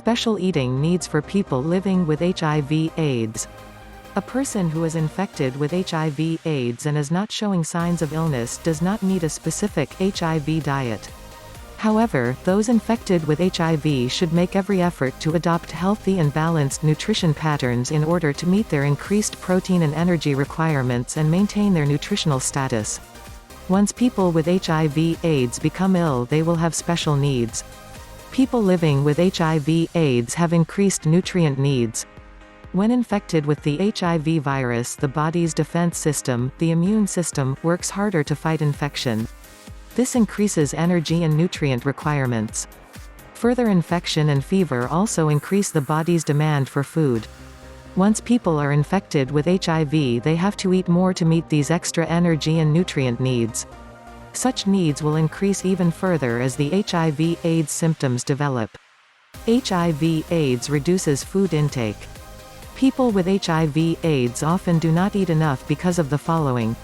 Special eating needs for people living with HIV/AIDS. A person who is infected with HIV/AIDS and is not showing signs of illness does not need a specific HIV diet. However, those infected with HIV should make every effort to adopt healthy and balanced nutrition patterns in order to meet their increased protein and energy requirements and maintain their nutritional status. Once people with HIV/AIDS become ill, they will have special needs. People living with HIV/AIDS have increased nutrient needs. When infected with the HIV virus, the body's defense system, the immune system, works harder to fight infection. This increases energy and nutrient requirements. Further infection and fever also increase the body's demand for food. Once people are infected with HIV, they have to eat more to meet these extra energy and nutrient needs. Such needs will increase even further as the HIV/AIDS symptoms develop. HIV/AIDS reduces food intake. People with HIV/AIDS often do not eat enough because of the following.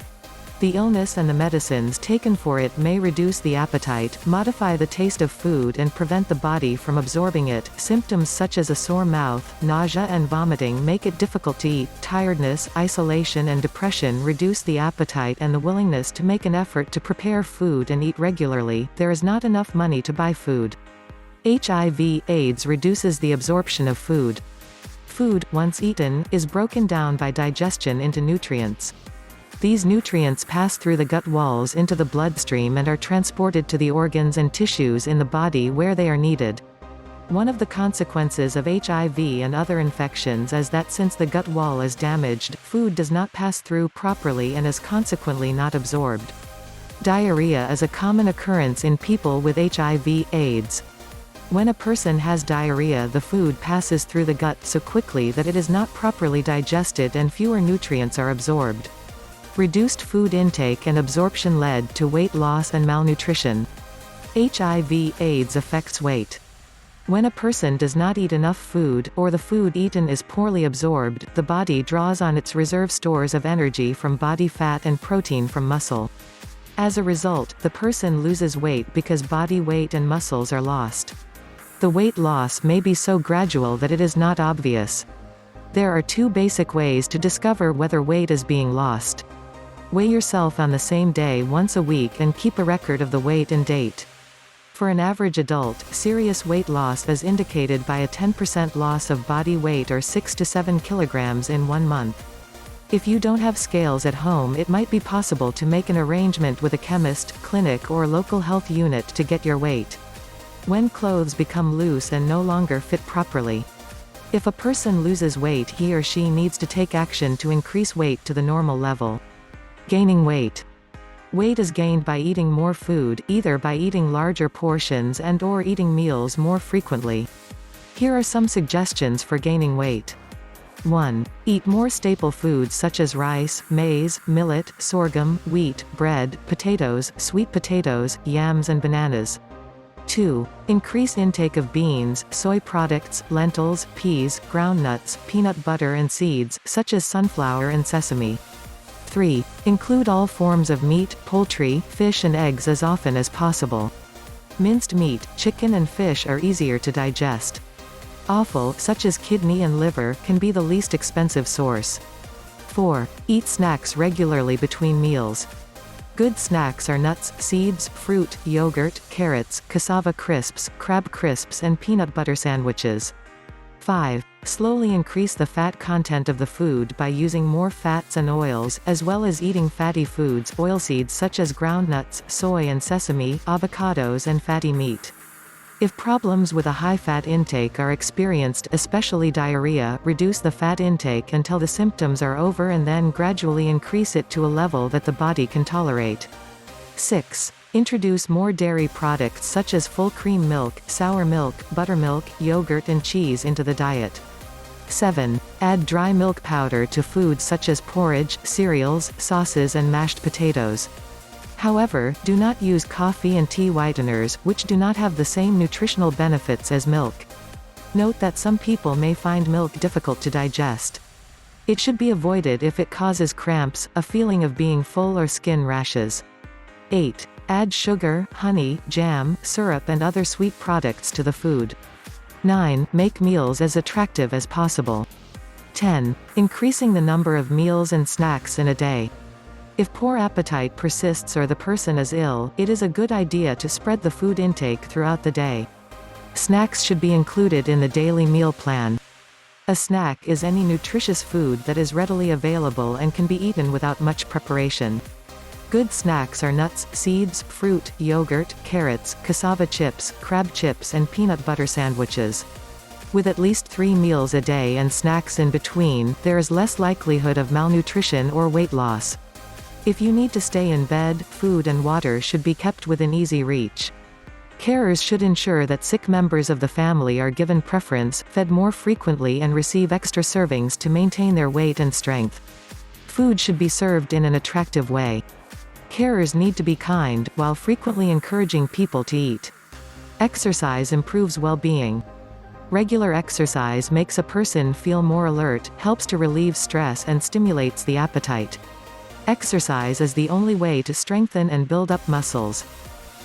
The illness and the medicines taken for it may reduce the appetite, modify the taste of food and prevent the body from absorbing it. Symptoms such as a sore mouth, nausea and vomiting make it difficult to eat. Tiredness, isolation and depression reduce the appetite and the willingness to make an effort to prepare food and eat regularly. There is not enough money to buy food. HIV/AIDS reduces the absorption of food. Food, once eaten, is broken down by digestion into nutrients. These nutrients pass through the gut walls into the bloodstream and are transported to the organs and tissues in the body where they are needed. One of the consequences of HIV and other infections is that since the gut wall is damaged, food does not pass through properly and is consequently not absorbed. Diarrhea is a common occurrence in people with HIV/AIDS. When a person has diarrhea, the food passes through the gut so quickly that it is not properly digested and fewer nutrients are absorbed. Reduced food intake and absorption led to weight loss and malnutrition. HIV/AIDS affects weight. When a person does not eat enough food, or the food eaten is poorly absorbed, the body draws on its reserve stores of energy from body fat and protein from muscle. As a result, the person loses weight because body weight and muscles are lost. The weight loss may be so gradual that it is not obvious. There are two basic ways to discover whether weight is being lost. Weigh yourself on the same day once a week and keep a record of the weight and date. For an average adult, serious weight loss is indicated by a 10% loss of body weight or 6 to 7 kilograms in 1 month. If you don't have scales at home, it might be possible to make an arrangement with a chemist, clinic or local health unit to get your weight. When clothes become loose and no longer fit properly. If a person loses weight, he or she needs to take action to increase weight to the normal level. Gaining weight. Weight is gained by eating more food, either by eating larger portions and/or eating meals more frequently. Here are some suggestions for gaining weight. 1. Eat more staple foods such as rice, maize, millet, sorghum, wheat, bread, potatoes, sweet potatoes, yams and bananas. 2. Increase intake of beans, soy products, lentils, peas, groundnuts, peanut butter and seeds, such as sunflower and sesame. 3. Include all forms of meat, poultry, fish and eggs as often as possible. Minced meat, chicken and fish are easier to digest. Offal, such as kidney and liver, can be the least expensive source. 4. Eat snacks regularly between meals. Good snacks are nuts, seeds, fruit, yogurt, carrots, cassava crisps, crab crisps and peanut butter sandwiches. 5. Slowly increase the fat content of the food by using more fats and oils, as well as eating fatty foods, oilseeds such as groundnuts, soy and sesame, avocados and fatty meat. If problems with a high fat intake are experienced, especially diarrhea, reduce the fat intake until the symptoms are over and then gradually increase it to a level that the body can tolerate. 6. Introduce more dairy products such as full cream milk, sour milk, buttermilk, yogurt and cheese into the diet. 7. Add dry milk powder to foods such as porridge, cereals, sauces and mashed potatoes. However, do not use coffee and tea whiteners, which do not have the same nutritional benefits as milk. Note that some people may find milk difficult to digest. It should be avoided if it causes cramps, a feeling of being full or skin rashes. 8. Add sugar, honey, jam, syrup and other sweet products to the food. 9. Make meals as attractive as possible. 10. Increasing the number of meals and snacks in a day. If poor appetite persists or the person is ill, it is a good idea to spread the food intake throughout the day. Snacks should be included in the daily meal plan. A snack is any nutritious food that is readily available and can be eaten without much preparation. Good snacks are nuts, seeds, fruit, yogurt, carrots, cassava chips, crab chips and peanut butter sandwiches. With at least 3 meals a day and snacks in between, there is less likelihood of malnutrition or weight loss. If you need to stay in bed, food and water should be kept within easy reach. Carers should ensure that sick members of the family are given preference, fed more frequently and receive extra servings to maintain their weight and strength. Food should be served in an attractive way. Carers need to be kind, while frequently encouraging people to eat. Exercise improves well-being. Regular exercise makes a person feel more alert, helps to relieve stress and stimulates the appetite. Exercise is the only way to strengthen and build up muscles.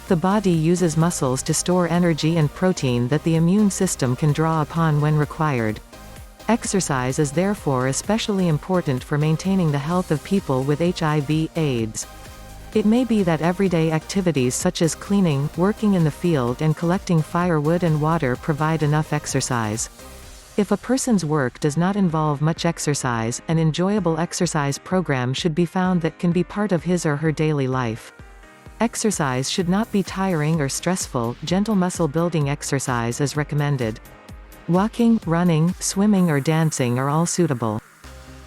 The body uses muscles to store energy and protein that the immune system can draw upon when required. Exercise is therefore especially important for maintaining the health of people with HIV/AIDS. It may be that everyday activities such as cleaning, working in the field and collecting firewood and water provide enough exercise. If a person's work does not involve much exercise, an enjoyable exercise program should be found that can be part of his or her daily life. Exercise should not be tiring or stressful. Gentle muscle-building exercise is recommended. Walking, running, swimming or dancing are all suitable.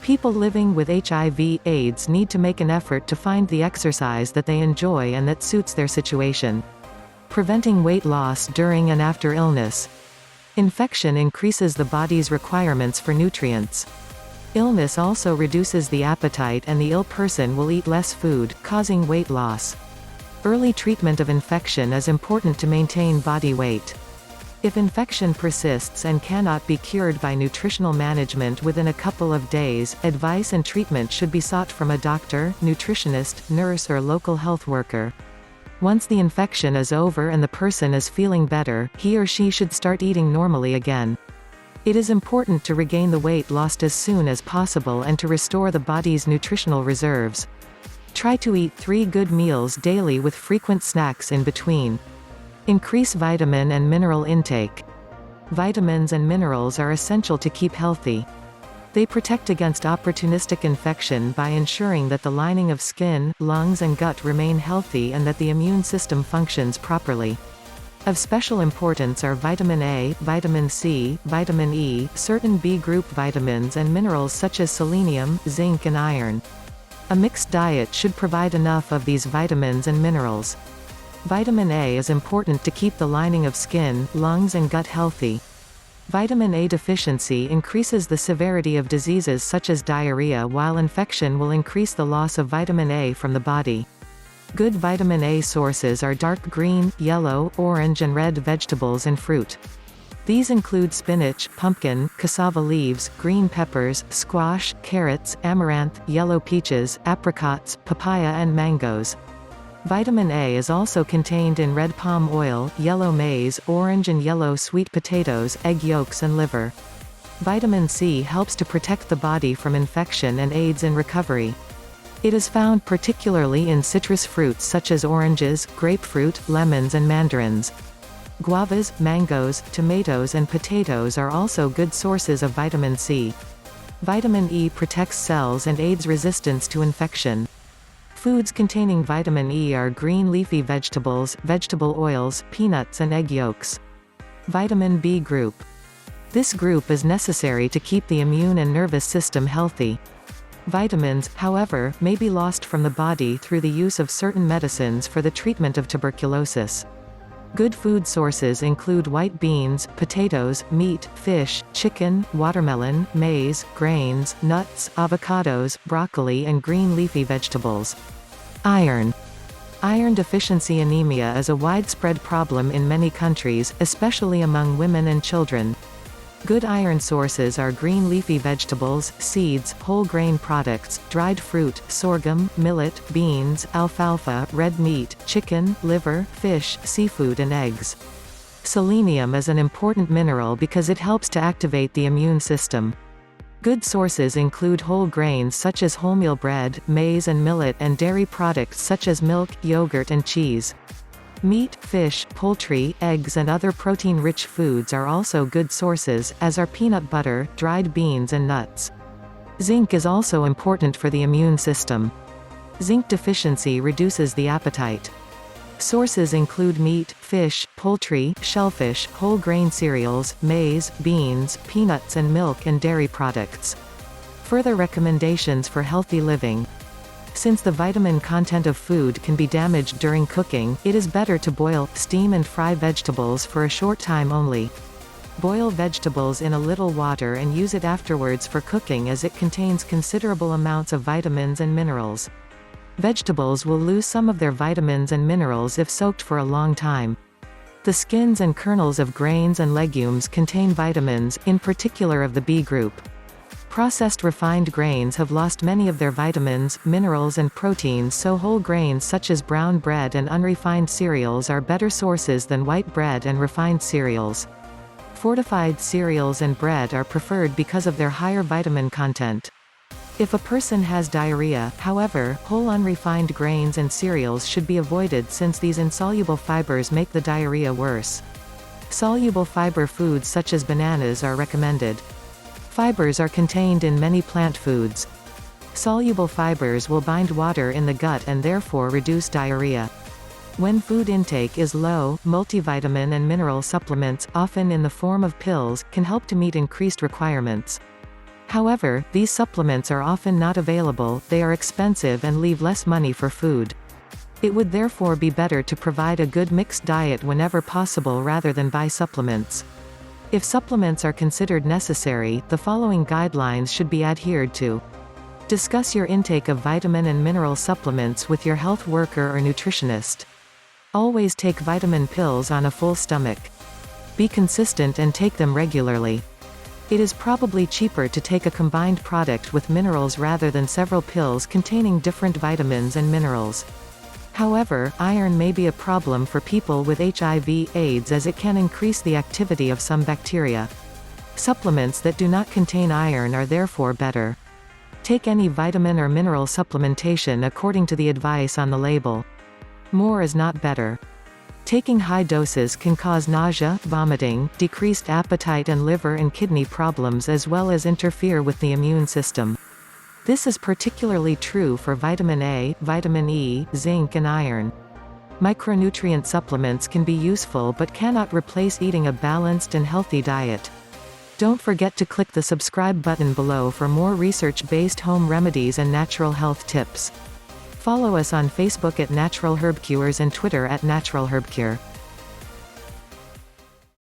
People living with HIV/AIDS need to make an effort to find the exercise that they enjoy and that suits their situation. Preventing weight loss during and after illness. Infection increases the body's requirements for nutrients. Illness also reduces the appetite and the ill person will eat less food, causing weight loss. Early treatment of infection is important to maintain body weight. If infection persists and cannot be cured by nutritional management within a couple of days, advice and treatment should be sought from a doctor, nutritionist, nurse or local health worker. Once the infection is over and the person is feeling better, he or she should start eating normally again. It is important to regain the weight lost as soon as possible and to restore the body's nutritional reserves. Try to eat 3 good meals daily with frequent snacks in between. Increase vitamin and mineral intake. Vitamins and minerals are essential to keep healthy. They protect against opportunistic infection by ensuring that the lining of skin, lungs and gut remain healthy and that the immune system functions properly. Of special importance are vitamin A, vitamin C, vitamin E, certain B group vitamins and minerals such as selenium, zinc and iron. A mixed diet should provide enough of these vitamins and minerals. Vitamin A is important to keep the lining of skin, lungs and gut healthy. Vitamin A deficiency increases the severity of diseases such as diarrhea, while infection will increase the loss of vitamin A from the body. Good vitamin A sources are dark green, yellow, orange and red vegetables and fruit. These include spinach, pumpkin, cassava leaves, green peppers, squash, carrots, amaranth, yellow peaches, apricots, papaya and mangoes. Vitamin A is also contained in red palm oil, yellow maize, orange and yellow sweet potatoes, egg yolks and liver. Vitamin C helps to protect the body from infection and aids in recovery. It is found particularly in citrus fruits such as oranges, grapefruit, lemons and mandarins. Guavas, mangoes, tomatoes and potatoes are also good sources of vitamin C. Vitamin E protects cells and aids resistance to infection. Foods containing vitamin E are green leafy vegetables, vegetable oils, peanuts and egg yolks. Vitamin B group. This group is necessary to keep the immune and nervous system healthy. Vitamins, however, may be lost from the body through the use of certain medicines for the treatment of tuberculosis. Good food sources include white beans, potatoes, meat, fish, chicken, watermelon, maize, grains, nuts, avocados, broccoli and green leafy vegetables. Iron. Iron deficiency anemia is a widespread problem in many countries, especially among women and children. Good iron sources are green leafy vegetables, seeds, whole grain products, dried fruit, sorghum, millet, beans, alfalfa, red meat, chicken, liver, fish, seafood and eggs. Selenium is an important mineral because it helps to activate the immune system. Good sources include whole grains such as wholemeal bread, maize and millet, and dairy products such as milk, yogurt and cheese. Meat, fish, poultry, eggs and other protein-rich foods are also good sources, as are peanut butter, dried beans and nuts. Zinc is also important for the immune system. Zinc deficiency reduces the appetite. Sources include meat, fish, poultry, shellfish, whole grain cereals, maize, beans, peanuts and milk and dairy products. Further recommendations for healthy living. Since the vitamin content of food can be damaged during cooking, it is better to boil, steam and fry vegetables for a short time only. Boil vegetables in a little water and use it afterwards for cooking as it contains considerable amounts of vitamins and minerals. Vegetables will lose some of their vitamins and minerals if soaked for a long time. The skins and kernels of grains and legumes contain vitamins, in particular of the B group. Processed refined grains have lost many of their vitamins, minerals and proteins, so whole grains such as brown bread and unrefined cereals are better sources than white bread and refined cereals. Fortified cereals and bread are preferred because of their higher vitamin content. If a person has diarrhea, however, whole unrefined grains and cereals should be avoided since these insoluble fibers make the diarrhea worse. Soluble fiber foods such as bananas are recommended. Fibers are contained in many plant foods. Soluble fibers will bind water in the gut and therefore reduce diarrhea. When food intake is low, multivitamin and mineral supplements, often in the form of pills, can help to meet increased requirements. However, these supplements are often not available, they are expensive and leave less money for food. It would therefore be better to provide a good mixed diet whenever possible rather than buy supplements. If supplements are considered necessary, the following guidelines should be adhered to. Discuss your intake of vitamin and mineral supplements with your health worker or nutritionist. Always take vitamin pills on a full stomach. Be consistent and take them regularly. It is probably cheaper to take a combined product with minerals rather than several pills containing different vitamins and minerals. However, iron may be a problem for people with HIV/AIDS as it can increase the activity of some bacteria. Supplements that do not contain iron are therefore better. Take any vitamin or mineral supplementation according to the advice on the label. More is not better. Taking high doses can cause nausea, vomiting, decreased appetite and liver and kidney problems as well as interfere with the immune system. This is particularly true for vitamin A, vitamin E, zinc and iron. Micronutrient supplements can be useful but cannot replace eating a balanced and healthy diet. Don't forget to click the subscribe button below for more research-based home remedies and natural health tips. Follow us on Facebook at Natural Herb Cures and Twitter at Natural Herb Cure.